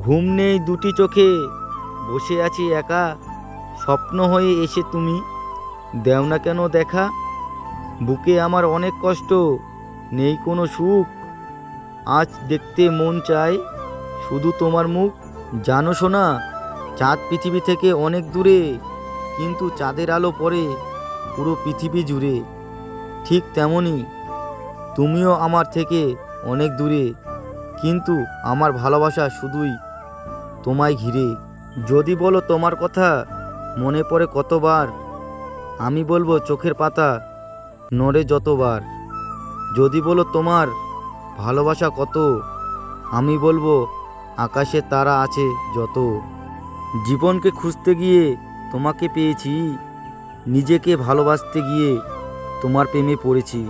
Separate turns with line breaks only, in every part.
ঘুম নেই দুটি চোখে, বসে আছি একা, স্বপ্ন হয়ে এসে তুমি দেও না কেন দেখা। বুকে আমার অনেক কষ্ট, নেই কোনো সুখ, আজ দেখতে মন চায় শুধু তোমার মুখ। জানো শোনা, চাঁদ পৃথিবী থেকে অনেক দূরে, কিন্তু চাঁদের আলো পড়ে পুরো পৃথিবী জুড়ে। ঠিক তেমনই তুমিও আমার থেকে অনেক দূরে, কিন্তু আমার ভালোবাসা শুধুই তোমায় ঘিরে। যদি বলো তোমার কথা মনে পড়ে কতবার, আমি বলবো চোখের পাতা নড়ে যতবার। যদি বলো তোমার ভালোবাসা কত, আমি বলবো আকাশে তারা আছে যত। জীবনকে খুঁজতে গিয়ে তোমাকে পেয়েছি, নিজেকে ভালোবাসতে গিয়ে তোমার প্রেমে পড়েছি।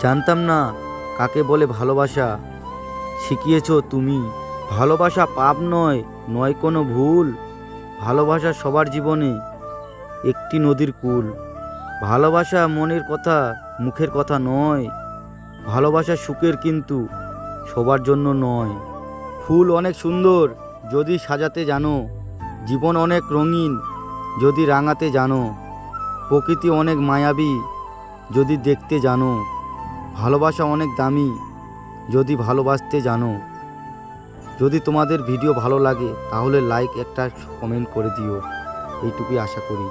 জানতাম না কাকে বলে ভালোবাসা, শিখিয়েছো তুমি। ভালোবাসা পাপ নয়, নয় কোনো ভুল, ভালোবাসা সবার জীবনে একটি নদীর কূল। ভালোবাসা মনের কথা, মুখের কথা নয়, ভালোবাসা সুখের কিন্তু সবার জন্য নয়। ফুল অনেক সুন্দর যদি সাজাতে জানো, জীবন অনেক রঙিন যদি রাঙাতে জানো, প্রকৃতি অনেক মায়াবী যদি দেখতে জানো, ভালোবাসা অনেক দামি যদি ভালোবাসতে জানো। যদি তোমাদের ভিডিও ভালো লাগে তাহলে লাইক একটা কমেন্ট করে দিও, এইটুকুই আশা করি।